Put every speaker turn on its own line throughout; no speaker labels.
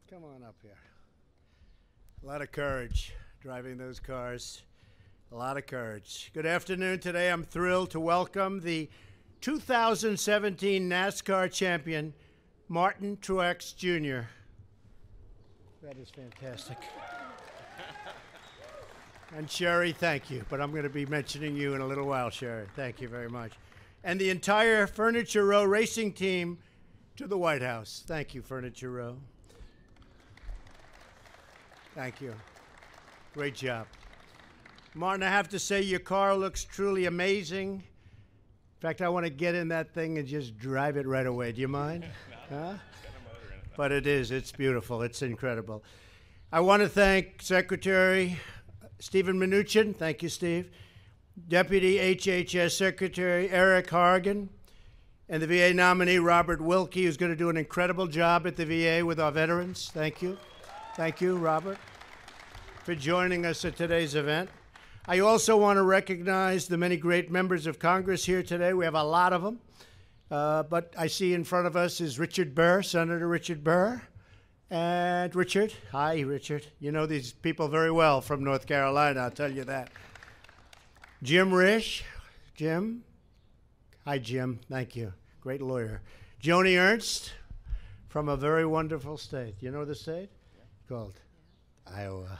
Come on up here. A lot of courage driving those cars. A lot of courage. Good afternoon. Today I'm thrilled to welcome the 2017 NASCAR champion, Martin Truex Jr. That is fantastic. And Sherry, thank you. But I'm going to be mentioning you in a little while, Sherry. Thank you very much. And the entire Furniture Row racing team to the White House. Thank you, Furniture Row. Thank you. Great job. Martin, I have to say your car looks truly amazing. In fact, I want to get in that thing and just drive it right away. Do you mind? Huh? But it is. It's beautiful. It's incredible. I want to thank Secretary Stephen Mnuchin. Thank you, Steve. Deputy HHS Secretary Eric Hargan. And the VA nominee, Robert Wilkie, who's going to do an incredible job at the VA with our veterans. Thank you. Thank you, Robert, for joining us at today's event. I also want to recognize the many great members of Congress here today. We have a lot of them. But I see in front of us is Richard Burr, Senator Richard Burr. And Richard, hi, Richard. You know these people very well from North Carolina, I'll tell you that. Jim Risch, Jim. Hi, Jim, thank you. Great lawyer. Joni Ernst from a very wonderful state. You know the state? Called Iowa.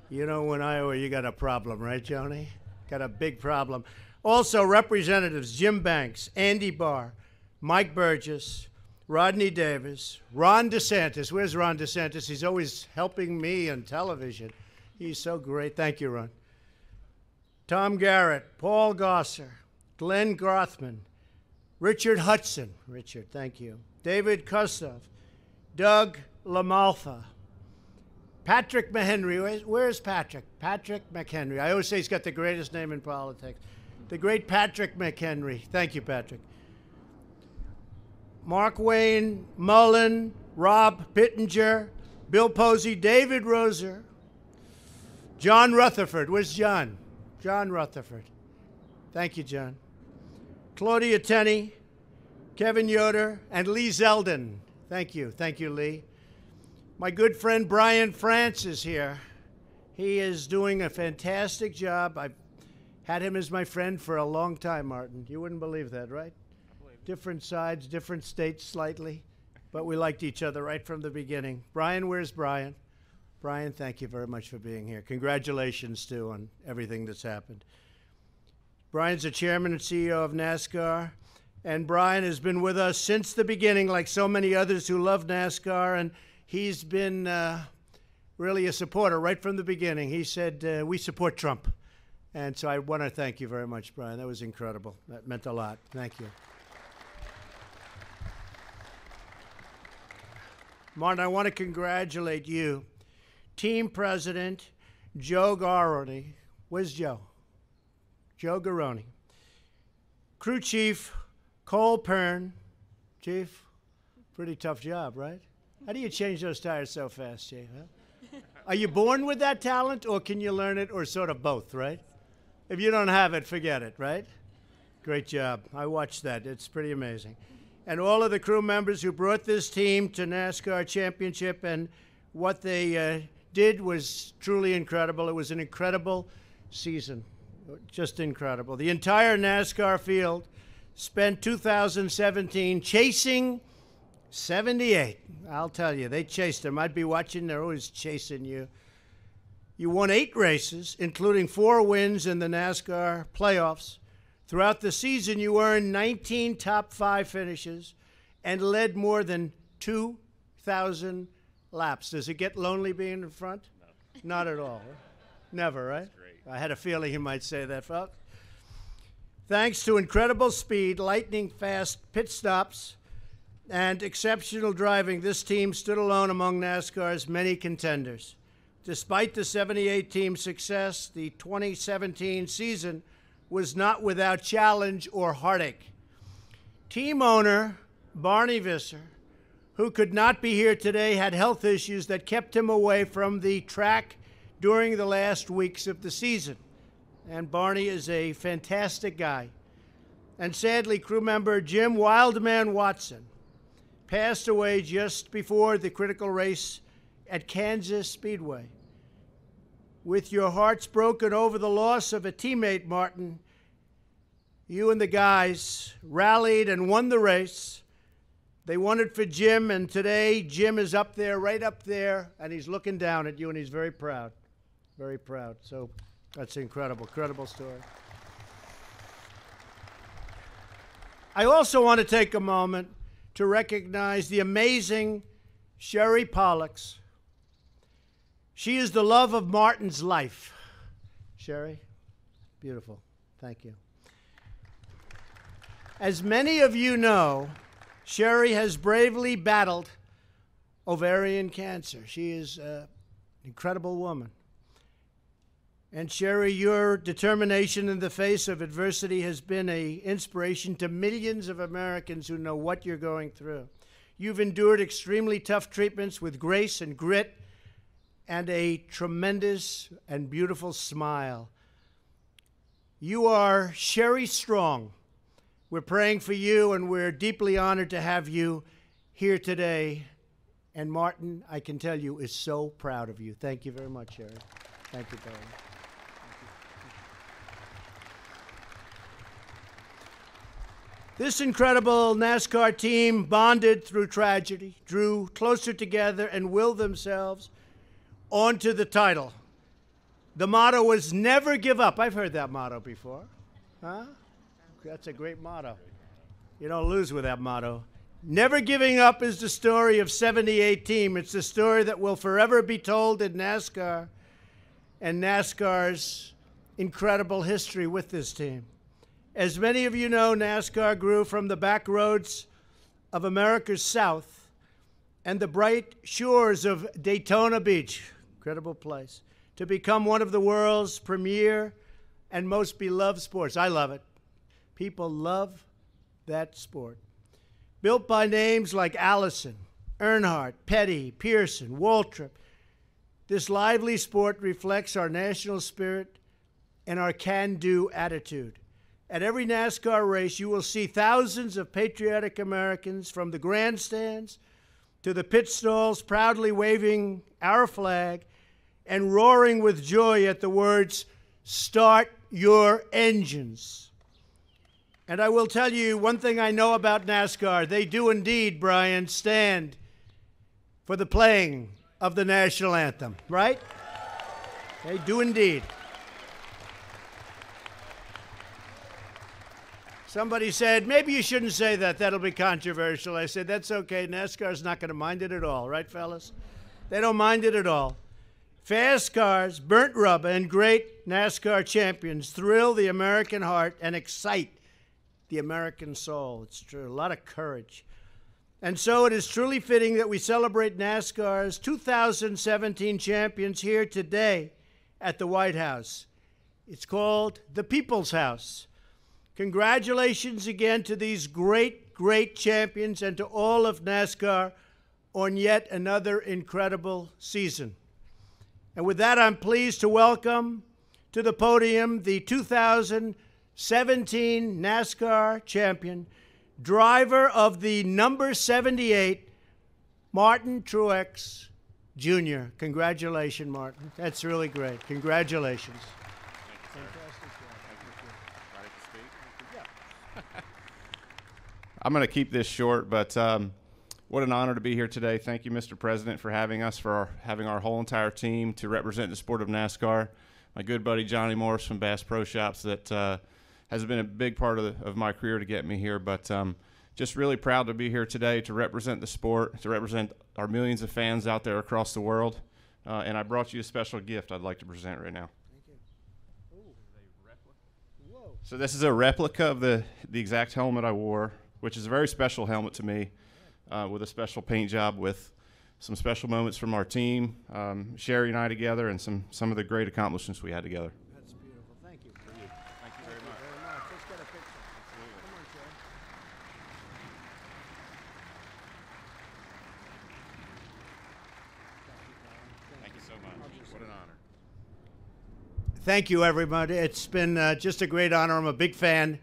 You know, in Iowa, you got a problem, right, Joni? Got a big problem. Also, Representatives Jim Banks, Andy Barr, Mike Burgess, Rodney Davis, Ron DeSantis. Where's Ron DeSantis? He's always helping me on television. He's so great. Thank you, Ron. Tom Garrett, Paul Gosser, Glenn Grothman, Richard Hudson. Richard, thank you. David Kosov, Doug LaMalfa, Patrick McHenry. Where's Patrick? Patrick McHenry. I always say he's got the greatest name in politics. The great Patrick McHenry. Thank you, Patrick. Mark Wayne, Mullen, Rob Pittenger, Bill Posey, David Roser, John Rutherford. Where's John? John Rutherford. Thank you, John. Claudia Tenney, Kevin Yoder, and Lee Zeldin. Thank you. Thank you, Lee. My good friend Brian France is here. He is doing a fantastic job. I've had him as my friend for a long time, Martin. You wouldn't believe that, right? Different sides, different states slightly, but we liked each other right from the beginning. Brian, where's Brian? Brian, thank you very much for being here. Congratulations, too, on everything that's happened. Brian's the chairman and CEO of NASCAR, and Brian has been with us since the beginning, like so many others who love NASCAR, and he's been really a supporter right from the beginning. He said, we support Trump. And so I want to thank you very much, Brian. That was incredible. That meant a lot. Thank you. Martin, I want to congratulate you. Team President Joe Garroni. Where's Joe? Joe Garroni. Crew Chief Cole Pern. Chief, pretty tough job, right? How do you change those tires so fast, Chief? Huh? Are you born with that talent, or can you learn it, or sort of both, right? If you don't have it, forget it, right? Great job. I watched that. It's pretty amazing. And all of the crew members who brought this team to NASCAR Championship, and what they did was truly incredible. It was an incredible season, just incredible. The entire NASCAR field spent 2017 chasing 78. I'll tell you, they chased them. I'd be watching. They're always chasing you. You won 8 races, including 4 wins in the NASCAR playoffs. Throughout the season, you earned 19 top 5 finishes and led more than 2,000 laps. Does it get lonely being in front? No. Not at all. Never, right? That's great. I had a feeling you might say that, folks. Thanks to incredible speed, lightning-fast pit stops, and exceptional driving, this team stood alone among NASCAR's many contenders. Despite the 78 team success, the 2017 season was not without challenge or heartache. Team owner Barney Visser, who could not be here today, had health issues that kept him away from the track during the last weeks of the season. And Barney is a fantastic guy. And sadly, crew member Jim Wildman Watson passed away just before the critical race at Kansas Speedway. With your hearts broken over the loss of a teammate, Martin, you and the guys rallied and won the race. They won it for Jim, and today Jim is up there, right up there, and he's looking down at you, and he's very proud. Very proud. So that's incredible, incredible story. I also want to take a moment to recognize the amazing Sherry Pollux. She is the love of Martin's life. Sherry, beautiful. Thank you. As many of you know, Sherry has bravely battled ovarian cancer. She is an incredible woman. And Sherry, your determination in the face of adversity has been an inspiration to millions of Americans who know what you're going through. You've endured extremely tough treatments with grace and grit and a tremendous and beautiful smile. You are Sherry Strong. We're praying for you, and we're deeply honored to have you here today. And Martin, I can tell you, is so proud of you. Thank you very much, Sherry. Thank you, Barry. This incredible NASCAR team bonded through tragedy, drew closer together, and willed themselves onto the title. The motto was never give up. I've heard that motto before. Huh? That's a great motto. You don't lose with that motto. Never giving up is the story of 78 team. It's the story that will forever be told in NASCAR and NASCAR's incredible history with this team. As many of you know, NASCAR grew from the back roads of America's South and the bright shores of Daytona Beach, incredible place, to become one of the world's premier and most beloved sports. I love it. People love that sport. Built by names like Allison, Earnhardt, Petty, Pearson, Waltrip, this lively sport reflects our national spirit and our can-do attitude. At every NASCAR race, you will see thousands of patriotic Americans from the grandstands to the pit stalls proudly waving our flag and roaring with joy at the words, "Start your engines." And I will tell you one thing I know about NASCAR. They do indeed, Brian, stand for the playing of the national anthem, right? They do indeed. Somebody said, maybe you shouldn't say that. That'll be controversial. I said, that's okay. NASCAR's not going to mind it at all. Right, fellas? They don't mind it at all. Fast cars, burnt rubber, and great NASCAR champions thrill the American heart and excite the American soul. It's true. A lot of courage. And so it is truly fitting that we celebrate NASCAR's 2017 champions here today at the White House. It's called the People's House. Congratulations again to these great, great champions and to all of NASCAR on yet another incredible season. And with that, I'm pleased to welcome to the podium the 2017 NASCAR champion, driver of the number 78, Martin Truex Jr. Congratulations, Martin. That's really great. Congratulations.
I'm going to keep this short, but what an honor to be here today. Thank you, Mr. President, for having us, having our whole entire team to represent the sport of NASCAR. My good buddy Johnny Morris from Bass Pro Shops that has been a big part of my career to get me here, but just really proud to be here today to represent the sport, to represent our millions of fans out there across the world, and I brought you a special gift I'd like to present right now. So this is a replica of the exact helmet I wore, which is a very special helmet to me, with a special paint job, with some special moments from our team, Sherry and I together, and some of the great accomplishments we had together.
That's beautiful. Thank you.
Thank you very much.
Let's get a picture.
Absolutely.
Come on, Sherry.
Thank you so much. What an honor.
Thank you, everybody. It's been just a great honor. I'm a big fan.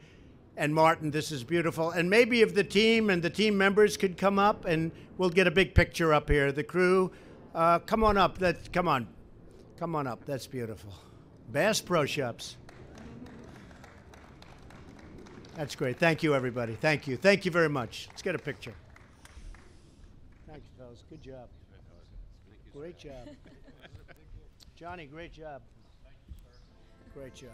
And Martin, this is beautiful. And maybe if the team and the team members could come up, and we'll get a big picture up here. The crew, come on up. Come on up. That's beautiful. Bass Pro Shops. That's great. Thank you, everybody. Thank you. Thank you very much. Let's get a picture. Thank you, fellas. Good job. Great job. Johnny, great job. Great job.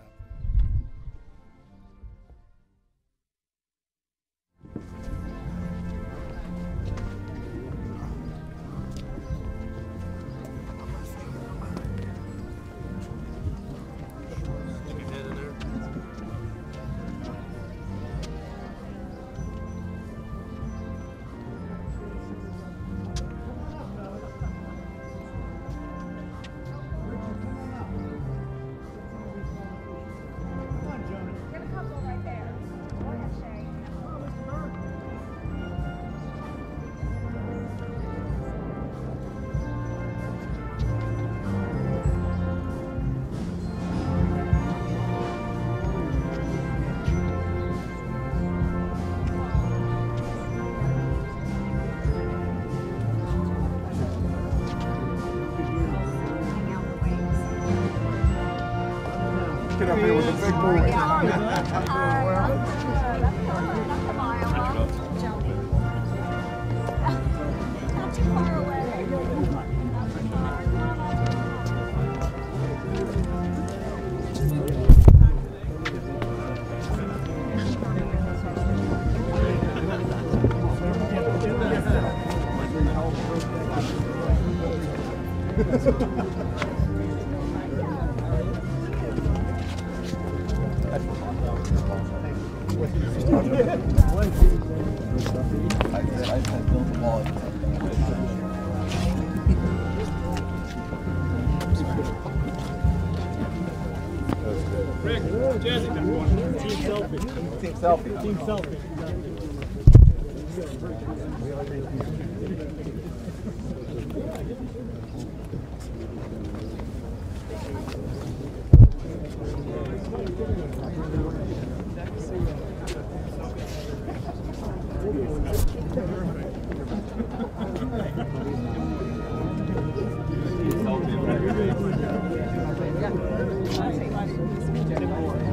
Get up here with the big boy.
Not too far away.
Rick, Jazzy, team selfie.
Team selfie.
Team selfie.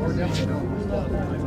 We're definitely